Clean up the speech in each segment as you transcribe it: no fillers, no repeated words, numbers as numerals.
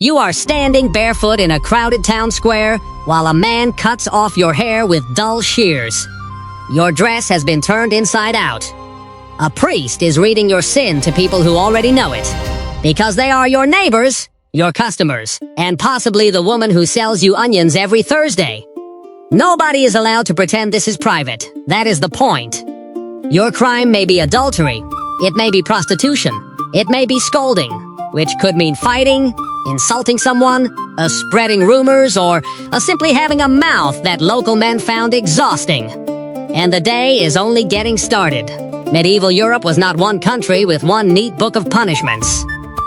You are standing barefoot in a crowded town square while a man cuts off your hair with dull shears. Your dress has been turned inside out. A priest is reading your sin to people who already know it, because they are your neighbors, your customers, and possibly the woman who sells you onions every Thursday. Nobody is allowed to pretend this is private. That is the point. Your crime may be adultery. It may be prostitution. It may be scolding, which could mean fighting, insulting someone, spreading rumors, or simply having a mouth that local men found exhausting. And the day is only getting started. Medieval Europe was not one country with one neat book of punishments.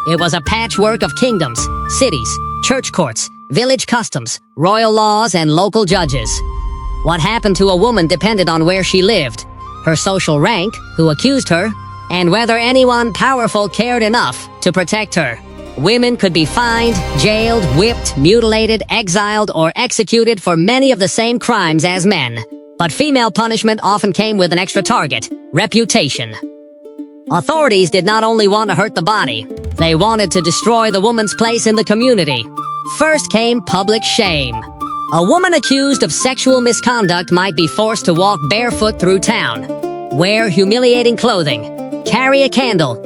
It was a patchwork of kingdoms, cities, church courts, village customs, royal laws, and local judges. What happened to a woman depended on where she lived, her social rank, who accused her, and whether anyone powerful cared enough to protect her. Women could be fined, jailed, whipped, mutilated, exiled, or executed for many of the same crimes as men. But female punishment often came with an extra target: reputation. Authorities did not only want to hurt the body, they wanted to destroy the woman's place in the community. First came public shame. A woman accused of sexual misconduct might be forced to walk barefoot through town, wear humiliating clothing, carry a candle,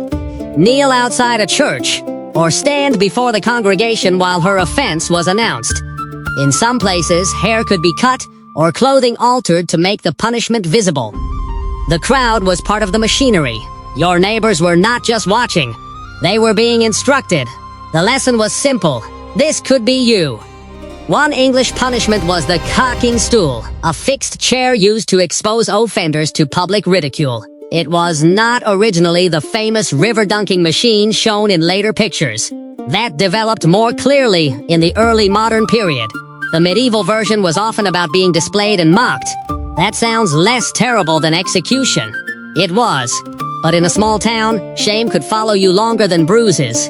kneel outside a church, or stand before the congregation while her offense was announced. In some places, hair could be cut or clothing altered to make the punishment visible. The crowd was part of the machinery. Your neighbors were not just watching, they were being instructed. The lesson was simple: this could be you. One English punishment was the cucking stool, a fixed chair used to expose offenders to public ridicule. It was not originally the famous river dunking machine shown in later pictures. That developed more clearly in the early modern period. The medieval version was often about being displayed and mocked. That sounds less terrible than execution. It was. But in a small town, shame could follow you longer than bruises.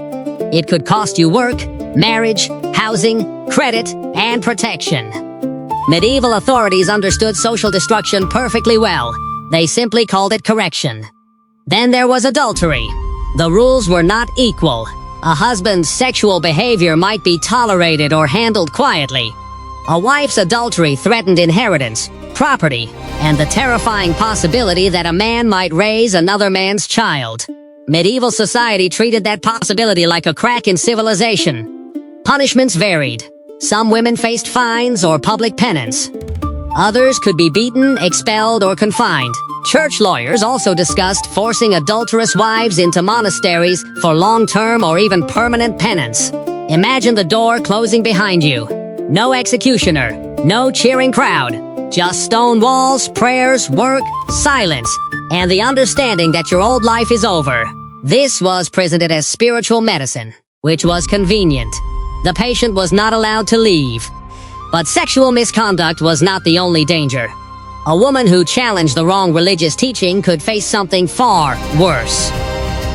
It could cost you work, marriage, housing, credit, and protection. Medieval authorities understood social destruction perfectly well. They simply called it correction. Then there was adultery. The rules were not equal. A husband's sexual behavior might be tolerated or handled quietly. A wife's adultery threatened inheritance, property, and the terrifying possibility that a man might raise another man's child. Medieval society treated that possibility like a crack in civilization. Punishments varied. Some women faced fines or public penance. Others could be beaten, expelled, or confined. Church lawyers also discussed forcing adulterous wives into monasteries for long-term or even permanent penance. Imagine the door closing behind you. No executioner, no cheering crowd. Just stone walls, prayers, work, silence, and the understanding that your old life is over. This was presented as spiritual medicine, which was convenient. The patient was not allowed to leave. But sexual misconduct was not the only danger. A woman who challenged the wrong religious teaching could face something far worse.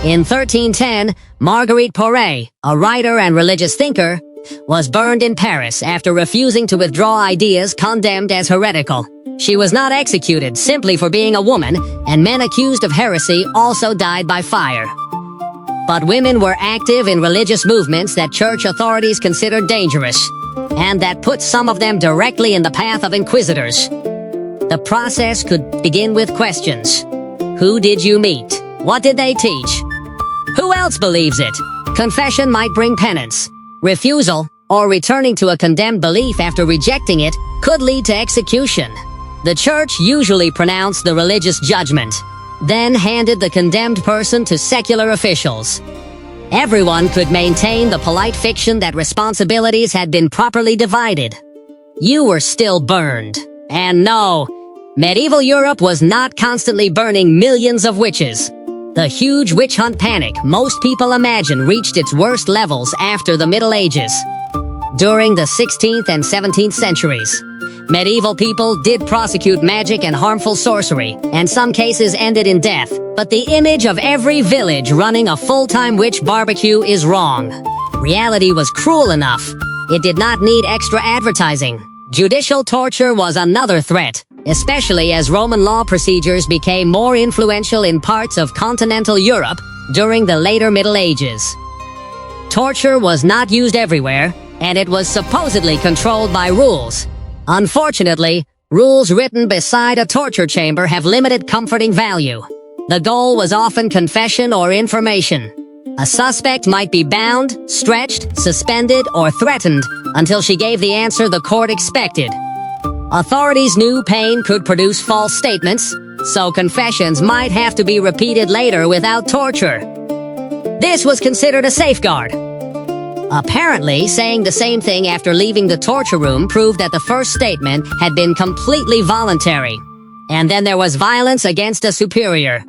In 1310, Marguerite Porete, a writer and religious thinker, was burned in Paris after refusing to withdraw ideas condemned as heretical. She was not executed simply for being a woman, and men accused of heresy also died by fire. But women were active in religious movements that church authorities considered dangerous, and that put some of them directly in the path of inquisitors. The process could begin with questions. Who did you meet? What did they teach? Who else believes it? Confession might bring penance. Refusal, or returning to a condemned belief after rejecting it, could lead to execution. The church usually pronounced the religious judgment, then handed the condemned person to secular officials. Everyone could maintain the polite fiction that responsibilities had been properly divided. You were still burned. And no, medieval Europe was not constantly burning millions of witches. The huge witch hunt panic most people imagine reached its worst levels after the Middle Ages. During the 16th and 17th centuries, medieval people did prosecute magic and harmful sorcery, and some cases ended in death. But the image of every village running a full-time witch barbecue is wrong. Reality was cruel enough. It did not need extra advertising. Judicial torture was another threat, especially as Roman law procedures became more influential in parts of continental Europe during the later Middle Ages. Torture was not used everywhere, and it was supposedly controlled by rules. Unfortunately, rules written beside a torture chamber have limited comforting value. The goal was often confession or information. A suspect might be bound, stretched, suspended, or threatened until she gave the answer the court expected. Authorities knew pain could produce false statements, so confessions might have to be repeated later without torture. This was considered a safeguard. Apparently, saying the same thing after leaving the torture room proved that the first statement had been completely voluntary. And then there was violence against a superior.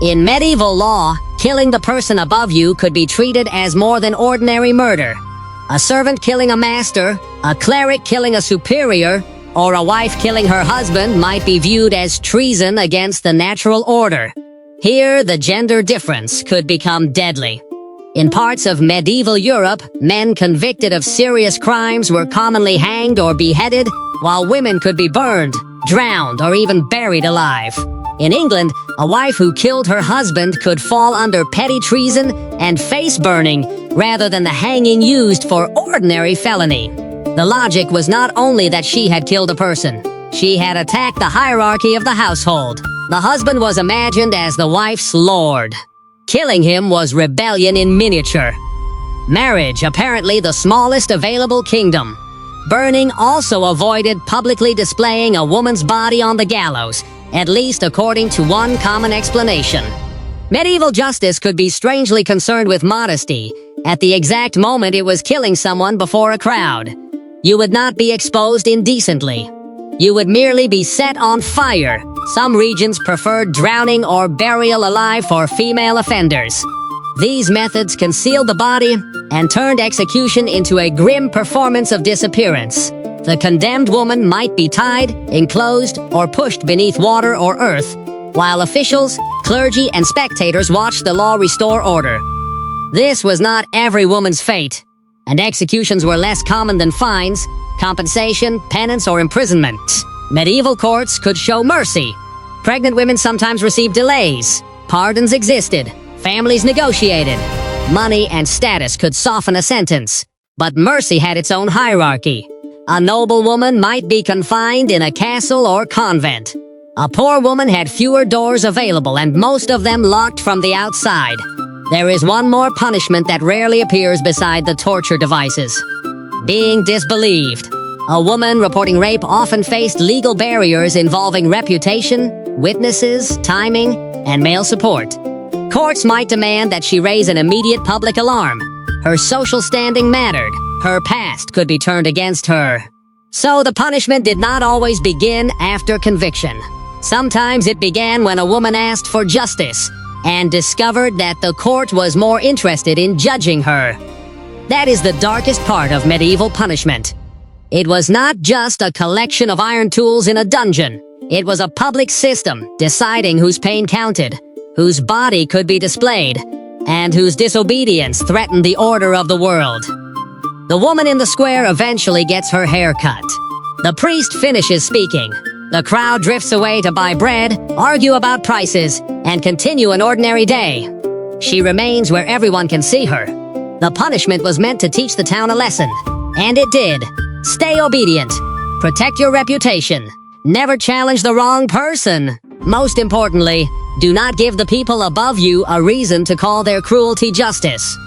In medieval law, killing the person above you could be treated as more than ordinary murder. A servant killing a master, a cleric killing a superior, or a wife killing her husband might be viewed as treason against the natural order. Here, the gender difference could become deadly. In parts of medieval Europe, men convicted of serious crimes were commonly hanged or beheaded, while women could be burned, drowned, or even buried alive. In England, a wife who killed her husband could fall under petty treason and face burning, rather than the hanging used for ordinary felony. The logic was not only that she had killed a person, she had attacked the hierarchy of the household. The husband was imagined as the wife's lord. Killing him was rebellion in miniature. Marriage, apparently the smallest available kingdom. Burning also avoided publicly displaying a woman's body on the gallows, at least according to one common explanation. Medieval justice could be strangely concerned with modesty. At the exact moment it was killing someone before a crowd. You would not be exposed indecently. You would merely be set on fire. Some regions preferred drowning or burial alive for female offenders. These methods concealed the body and turned execution into a grim performance of disappearance. The condemned woman might be tied, enclosed, or pushed beneath water or earth, while officials, clergy, and spectators watched the law restore order. This was not every woman's fate, and executions were less common than fines, compensation, penance, or imprisonment. Medieval courts could show mercy. Pregnant women sometimes received delays. Pardons existed. Families negotiated. Money and status could soften a sentence. But mercy had its own hierarchy. A noble woman might be confined in a castle or convent. A poor woman had fewer doors available, and most of them locked from the outside. There is one more punishment that rarely appears beside the torture devices: being disbelieved. A woman reporting rape often faced legal barriers involving reputation, witnesses, timing, and male support. Courts might demand that she raise an immediate public alarm. Her social standing mattered. Her past could be turned against her. So the punishment did not always begin after conviction. Sometimes it began when a woman asked for justice and discovered that the court was more interested in judging her. That is the darkest part of medieval punishment. It was not just a collection of iron tools in a dungeon. It was a public system deciding whose pain counted, whose body could be displayed, and whose disobedience threatened the order of the world. The woman in the square eventually gets her hair cut. The priest finishes speaking. The crowd drifts away to buy bread, argue about prices, and continue an ordinary day. She remains where everyone can see her. The punishment was meant to teach the town a lesson, and it did. Stay obedient. Protect your reputation. Never challenge the wrong person. Most importantly, do not give the people above you a reason to call their cruelty justice.